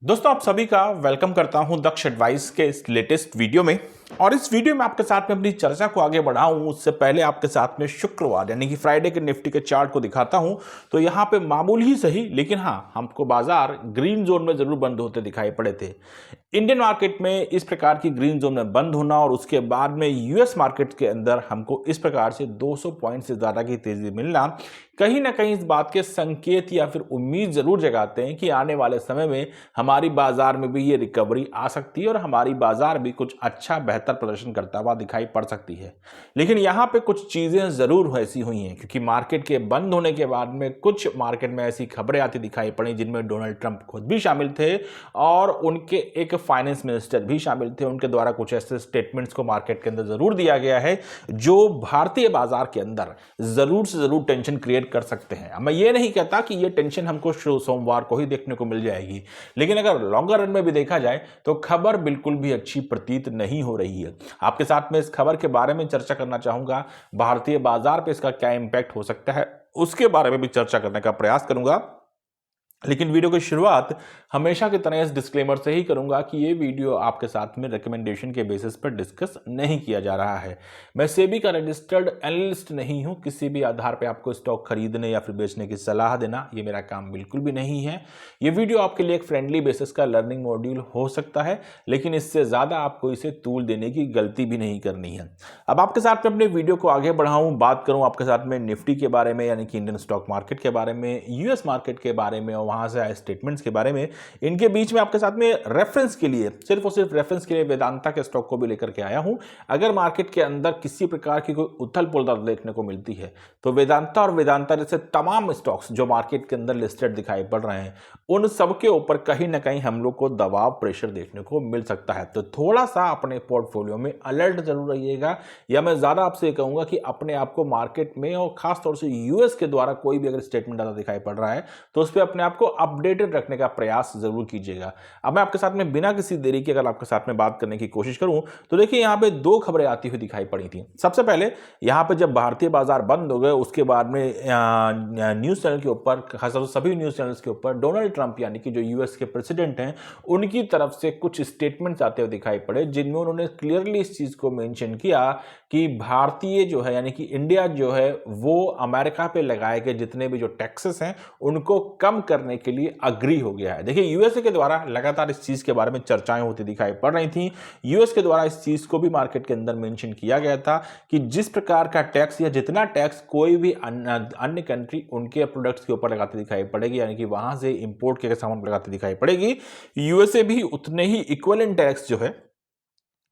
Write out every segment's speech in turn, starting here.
दोस्तों आप सभी का वेलकम करता हूं दक्ष एडवाइस के इस लेटेस्ट वीडियो में। और इस वीडियो में आपके साथ में अपनी चर्चा को आगे बढ़ाऊं उससे पहले आपके साथ में शुक्रवार यानी कि फ्राइडे के निफ्टी के चार्ट को दिखाता हूं। तो यहां पे मामूली ही सही लेकिन हां हमको बाजार ग्रीन जोन में जरूर बंद होते दिखाई पड़े थे। इंडियन मार्केट में इस प्रकार की ग्रीन जोन में बंद होना और उसके बाद में यूएस मार्केट के अंदर हमको इस प्रकार से 200 पॉइंट से ज्यादा की तेजी मिलना कहीं ना कहीं इस बात के संकेत या फिर उम्मीद जरूर जगाते हैं कि आने वाले समय में हमारी बाजार में भी ये रिकवरी आ सकती है और हमारी बाजार भी कुछ अच्छा बेहतर प्रदर्शन करता हुआ दिखाई पड़ सकती है। लेकिन यहाँ पे कुछ चीजें जरूर ऐसी हुई हैं क्योंकि मार्केट के बंद होने के बाद में कुछ मार्केट में ऐसी खबरें आती दिखाई पड़ी जिनमें डोनाल्ड ट्रंप खुद भी शामिल थे और उनके एक फाइनेंस मिनिस्टर भी शामिल थे। उनके द्वारा कुछ ऐसे स्टेटमेंट्स को मार्केट के अंदर जरूर दिया गया है जो भारतीय बाजार के अंदर जरूर से जरूर टेंशन क्रिएट कर सकते हैं। मैं ये नहीं कहता कि ये टेंशन हमको सोमवार को ही देखने को मिल जाएगी, लेकिन अगर लॉन्गर रन में भी देखा जाए तो खबर बिल्कुल भी अच्छी प्रतीत नहीं हो रही है। आपके साथ में इस खबर के बारे में चर्चा करना चाहूंगा, भारतीय बाजार पे इसका क्या इंपैक्ट हो सकता है उसके बारे में भी चर्चा करने का प्रयास करूंगा। लेकिन वीडियो की शुरुआत हमेशा की तरह इस डिस्क्लेमर से ही करूंगा कि ये वीडियो आपके साथ में रिकमेंडेशन के बेसिस पर डिस्कस नहीं किया जा रहा है। मैं सेबी का रजिस्टर्ड एनालिस्ट नहीं हूं। किसी भी आधार पे आपको स्टॉक खरीदने या फिर बेचने की सलाह देना ये मेरा काम बिल्कुल भी नहीं है। ये वीडियो आपके लिए एक फ्रेंडली बेसिस का लर्निंग मॉड्यूल हो सकता है, लेकिन इससे ज्यादा आपको इसे तूल देने की गलती भी नहीं करनी है। अब आपके साथ में अपने वीडियो को आगे बढ़ाऊं, बात करूं आपके साथ में निफ्टी के बारे में यानी कि इंडियन स्टॉक मार्केट के बारे में, यूएस मार्केट के बारे में और वहां से आए स्टेटमेंट्स के बारे में। इनके बीच में आपके साथ में रेफरेंस के लिए, सिर्फ और सिर्फ रेफरेंस के लिए वेदांता के स्टॉक को भी लेकर के आया हूं। अगर मार्केट के अंदर किसी प्रकार की कोई उथल पुथल देखने को मिलती है तो वेदांता और वेदांता जैसे तमाम स्टॉक्स जो मार्केट के अंदर लिस्टेड दिखाई पड़ रहे हैं उन सबके ऊपर कहीं ना कहीं हम लोग को दबाव प्रेशर देखने को मिल सकता है। तो थोड़ा सा अपने पोर्टफोलियो में अलर्ट जरूर रहिएगा, या मैं ज्यादा आपसे ये कहूंगा कि अपने आप को मार्केट में और खासतौर से यूएस के द्वारा कोई भी अगर स्टेटमेंट आता दिखाई पड़ रहा है तो उस पर अपने आप को अपडेटेड रखने का प्रयास जरूर कीजिएगा। अब मैं आपके साथ में बिना किसी देरी के अगर आपके साथ में बात करने की कोशिश करूं तो देखिए यहां पे दो खबरें आती हुई दिखाई पड़ी थी। सबसे पहले यहां पे जब भारतीय बाजार बंद हो गए उसके बाद में न्यूज चैनल के ऊपर, खासतौर से सभी न्यूज चैनल्स के ऊपर डोनाल्ड ट्रंप यानी कि जो यूएस के प्रेसिडेंट हैं उनकी तरफ से कुछ स्टेटमेंट्स आते हुए दिखाई पड़े जिनमें उन्होंने क्लियरली इस चीज को मेंशन किया कि भारतीय जो है यानी कि इंडिया जो है वो अमेरिका पे लगाए गए जितने भी जो टैक्सेस हैं उनको कम करने के लिए अग्री हो गया है। देखिए यूएसए के द्वारा लगातार इस चीज के बारे में चर्चाएं होती दिखाई पड़ रही थी। यूएस के द्वारा इस चीज को भी मार्केट के अंदर मेंशन किया गया था कि जिस प्रकार का टैक्स या जितना टैक्स कोई भी अन्य कंट्री उनके प्रोडक्ट्स के ऊपर लगाते दिखाई पड़ेगी यानी कि वहां से इंपोर्ट के सामान लगाते दिखाई पड़ेगी, यूएसए भी उतने ही इक्विवेलेंट टैक्स जो है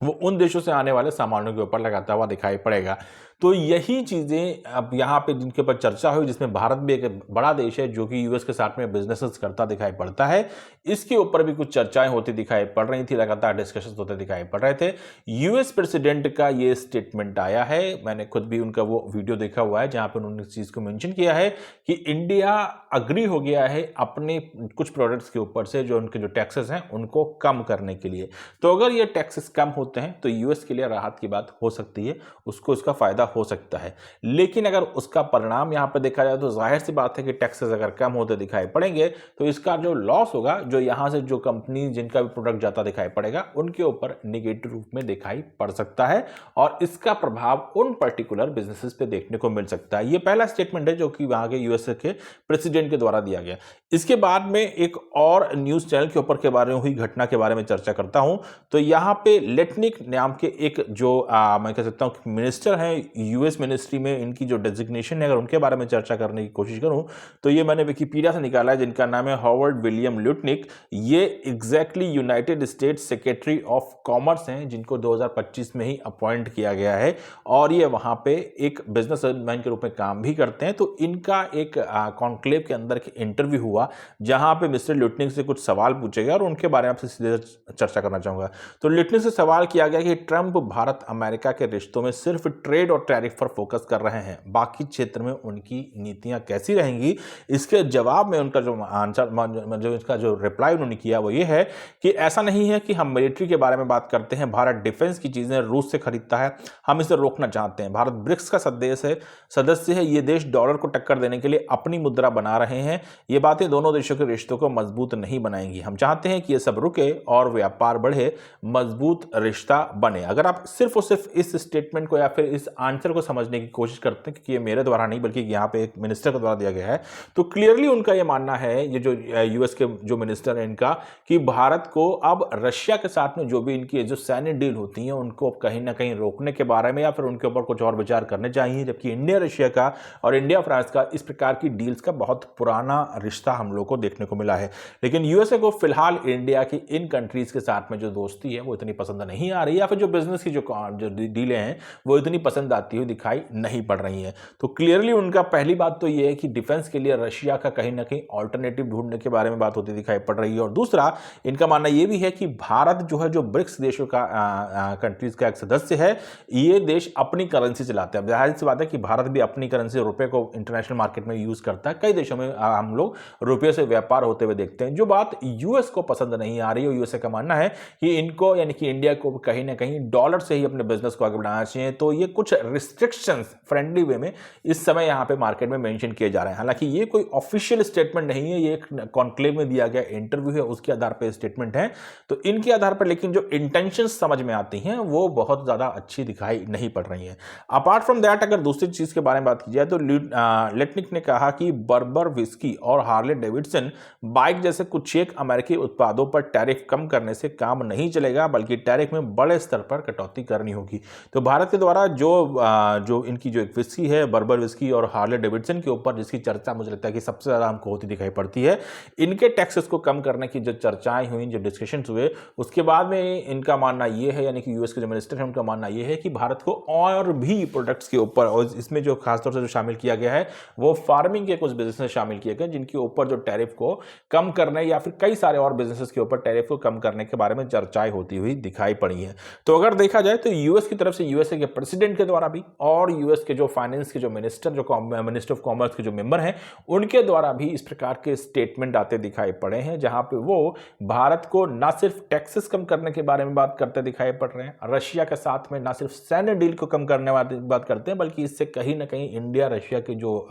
वो उन देशों से आने वाले सामानों के ऊपर लगाता हुआ दिखाई पड़ेगा। तो यही चीजें अब यहाँ पे जिनके ऊपर चर्चा हुई, जिसमें भारत भी एक बड़ा देश है जो कि यूएस के साथ में बिजनेसेस करता दिखाई पड़ता है, इसके ऊपर भी कुछ चर्चाएं होती दिखाई पड़ रही थी, लगातार डिस्कशन होते दिखाई पड़ रहे थे। यूएस प्रेसिडेंट का ये स्टेटमेंट आया है, मैंने खुद भी उनका वो वीडियो देखा हुआ है जहां पर उन्होंने इस चीज को मेंशन किया है कि इंडिया अग्री हो गया है अपने कुछ प्रोडक्ट्स के ऊपर से जो उनके जो टैक्सेस हैं उनको कम करने के लिए। तो अगर ये टैक्सेस कम होते हैं तो यूएस के लिए राहत की बात हो सकती है, उसको इसका फायदा हो सकता है। लेकिन अगर उसका परिणाम यहां पर देखा जाए तो जाहिर सी बात है कि टैक्सेस अगर कम होते दिखाई पड़ेंगे तो इसका जो लॉस होगा, जो यहां से जो कंपनी जिनका भी प्रोडक्ट जाता दिखाई पड़ेगा उनके ऊपर नेगेटिव रूप में दिखाई पड़ सकता है और इसका प्रभाव उन पर्टिकुलर बिजनेसेस पे देखने को मिल सकता है। यह पहला स्टेटमेंट है जो कि वहां के यूएसए के प्रेसिडेंट के द्वारा दिया गया। इसके बाद में एक और न्यूज चैनल के ऊपर के बारे में हुई घटना के बारे में चर्चा करता हूं। तो यहां पे लेटनिक नाम के एक जो मैं कह सकता हूं मिनिस्टर हैं यूएस मिनिस्ट्री में, इनकी जो डेजिग्नेशन है अगर उनके बारे में चर्चा करने की कोशिश करूं तो ये मैंने विकिपीडिया से निकाला है, जिनका नाम है हॉवर्ड विलियम लुटनिक। ये exactly United states secretary of commerce हैं जिनको 2025 में ही अपॉइंट किया गया है और ये वहां पे एक बिजनेसमैन के रूप में काम भी करते हैं। तो इनका एक कॉन्क्लेव के अंदर इंटरव्यू हुआ जहां पे मिस्टर लुटनिक से कुछ सवाल पूछे गए और उनके बारे में आपसे सीधे चर्चा करना चाहूंगा। तो लुटनिक से सवाल किया गया कि ट्रंप भारत अमेरिका के रिश्तों में सिर्फ ट्रेड और टैरिफ पर फोकस कर रहे हैं, बाकी क्षेत्र में उनकी नीतियां कैसी रहेंगी। इसके जवाब में उनका जो आंसर, जो इसका जो रिप्लाई उन्होंने किया वो ये है कि ऐसा नहीं है कि हम मिलिट्री के बारे में बात करते हैं, भारत डिफेंस की चीजें रूस से खरीदता है, हम इसे रोकना चाहते हैं। भारत ब्रिक्स का सदस्य है, ये देश डॉलर को टक्कर देने के लिए अपनी मुद्रा बना रहे हैं। ये बातें दोनों देशों के रिश्तों को मजबूत नहीं बनाएंगी। हम चाहते हैं कि ये सब रुके और व्यापार बढ़े, मजबूत रिश्ता बने। अगर आप सिर्फ और सिर्फ इस स्टेटमेंट को या फिर इस आंसर को समझने की कोशिश करते हैं, क्योंकि ये मेरे द्वारा नहीं बल्कि यहाँ पे एक मिनिस्टर के द्वारा दिया गया है, तो क्लियरली उनका ये मानना है, ये जो यूएस के जो मिनिस्टर है इनका, कि भारत को अब रशिया के साथ में जो भी इनकी जो सैन्य डील होती है उनको कहीं ना कहीं रोकने के बारे में या फिर उनके ऊपर कुछ और विचार करने चाहिए। जबकि इंडिया रशिया का और इंडिया फ्रांस का इस प्रकार की डील्स का बहुत पुराना रिश्ता हम लोग को देखने को मिला है। लेकिन यूएसए को फिलहाल इंडिया की इन कंट्रीज के साथ में जो दोस्ती है वो इतनी पसंद नहीं आ रही, या फिर जो बिजनेस की जो डीलें हैं वो इतनी पसंद आती हुई दिखाई नहीं पड़ रही हैं। तो क्लियरली उनका पहली बात तो ये है कि डिफेंस के लिए रशिया का कहीं ना कहीं ऑल्टरनेटिव ढूंढने के बारे में बात होती दिखाई पड़ रही है। और दूसरा इनका मानना ये भी है कि भारत जो है, जो ब्रिक्स देशों का कंट्रीज का एक सदस्य है, ये देश अपनी करेंसी चलाते हैं। जाहिर सी बात है कि भारत भी अपनी करेंसी रुपए को इंटरनेशनल मार्केट में यूज करता है। कई देशों में हम लोग रुपये से व्यापार होते हुए देखते हैं। जो बात यूएस को पसंद नहीं आ रही है, यूएसए का मानना है कि इनको यानी कि इंडिया को कहीं ना कहीं डॉलर से ही अपने बिजनेस को आगे बढ़ाना चाहिए। तो ये कुछ रिस्ट्रिक्शंस फ्रेंडली वे में इस समय यहां पे मार्केट में मेंशन किए जा रहे हैं। हालांकि ये कोई ऑफिशियल स्टेटमेंट नहीं है, ये एक कॉन्क्लेव में दिया गया इंटरव्यू है, उसके आधार पर स्टेटमेंट है। तो इनके आधार पर लेकिन जो इंटेंशंस समझ में आती हैं वो बहुत ज्यादा अच्छी दिखाई नहीं पड़ रही है। अपार्ट फ्रॉम दैट, अगर दूसरी चीज के बारे में बात की जाए तो लेटनिक ने कहा कि बर्बर विस्की और हार्ले डेविडसन बाइक जैसे कुछ एक अमेरिकी उत्पादों पर टैरिफ कम करने से काम नहीं चलेगा, बल्कि टैरिफ में बड़े स्तर पर कटौती करनी होगी। तो भारत के द्वारा जो इनकी जो एक विस्की है, बर्बर विस्की और हार्ले डेविडसन के ऊपर जिसकी चर्चा मुझे लगता है कि सबसे ज्यादा हमको होती दिखाई पड़ती है, इनके टैक्सेस को कम करने की जो चर्चाएं हुई, जो डिस्कशन हुए, उसके बाद में इनका मानना यह है, यानी कि यूएस के जो मिनिस्टर है उनका मानना यह है कि भारत को और भी प्रोडक्ट्स के ऊपर, और इसमें जो खासतौर से जो शामिल किया गया है वो फार्मिंग के कुछ बिजनेस शामिल किए गए, जिनके ऊपर जो टैरिफ को कम करने या फिर कई सारे और बिजनेसेस के ऊपर टैरिफ को कम करने के बारे में चर्चाएं होती हुई दिखाई पड़ी है। तो अगर देखा जाए तो यूएस की तरफ से यूएसए के प्रेसिडेंट के द्वारा भी और यूएस के जो फाइनेंस के जो मिनिस्टर, जो मिनिस्टर ऑफ कॉमर्स के जो मेंबर हैं, उनके द्वारा भी इस प्रकार के स्टेटमेंट आते दिखाई पड़े हैं, जहां पे वो भारत को ना सिर्फ टैक्सेस कम करने के बारे में बात करते दिखाई पड़ रहे हैं, रशिया के साथ में ना सिर्फ सैन्य डील को कम करने वाली बात करते हैं, बल्कि इससे कहीं ना कहीं इंडिया रशिया की जो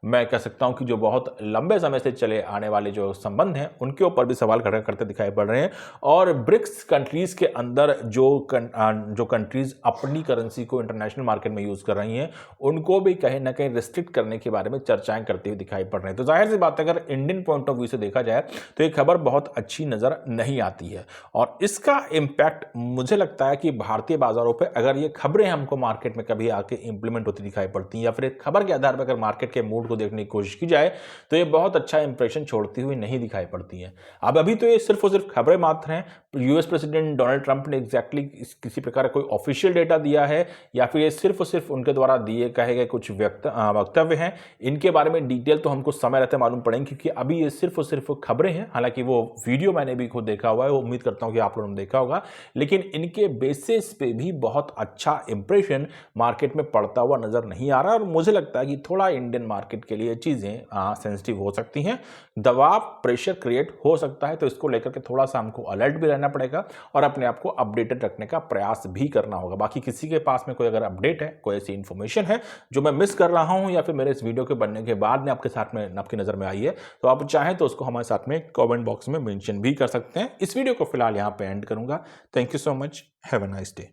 मैं कह सकता हूं कि जो बहुत लंबे समय से चले आने वाले जो संबंध हैं उनके ऊपर भी सवाल खड़े करते दिखाई पड़ रहे हैं। और ब्रिक्स कंट्रीज के अंदर जो कंट्रीज अपनी करेंसी को इंटरनेशनल मार्केट में यूज कर रही हैं, उनको भी कहीं ना कहीं रिस्ट्रिक्ट करने के बारे में चर्चाएं करते हुए दिखाई पड़ रहे हैं। तो जाहिर सी बात है, अगर इंडियन पॉइंट ऑफ व्यू से देखा जाए तो ये खबर बहुत अच्छी नजर नहीं आती है। और इसका इंपैक्ट मुझे लगता है कि भारतीय बाजारों पर अगर ये खबरें हमको मार्केट में कभी आके इंप्लीमेंट होती दिखाई पड़ती हैं, या फिर एक खबर के आधार पर अगर मार्केट के मूड को देखने की कोशिश की जाए, तो ये बहुत अच्छा इंप्रेशन छोड़ती हुई नहीं दिखाई पड़ती है। अब अभी तो ये सिर्फ और सिर्फ खबरें मात्र हैं। यूएस प्रेसिडेंट डोनाल्ड ट्रंप ने एग्जैक्टली किसी प्रकार का कोई ऑफिशियल डेटा दिया है, या फिर ये सिर्फ और सिर्फ उनके द्वारा दिए कहे गए कुछ वक्तव्य हैं, इनके बारे में डिटेल तो हमको समय रहते मालूम पड़ेंगे, क्योंकि अभी ये सिर्फ और सिर्फ खबरें हैं। हालांकि वो वीडियो मैंने भी खुद देखा हुआ है, वो उम्मीद करता हूं कि आप लोगों ने देखा होगा, लेकिन इनके बेसिस पे भी बहुत अच्छा इंप्रेशन मार्केट में पड़ता हुआ नजर नहीं आ रहा। और मुझे लगता है कि थोड़ा इंडियन मार्केट के लिए चीजें सेंसिटिव हो सकती हैं, दबाव, प्रेशर क्रिएट हो सकता है। तो इसको लेकर के थोड़ा सा हमको अलर्ट भी रहना पड़ेगा और अपने आप को अपडेटेड रखने का प्रयास भी करना होगा। बाकी किसी के पास में कोई अगर अपडेट है, कोई ऐसी इंफॉर्मेशन है जो मैं मिस कर रहा हूं, या फिर मेरे इस वीडियो के बनने के बाद में आपके साथ में आपकी नजर में आई है, तो आप चाहें तो उसको हमारे साथ में कमेंट बॉक्स में मेंशन भी कर सकते हैं। इस वीडियो को फिलहाल यहां पे एंड करूंगा। Thank you so much, have a nice day.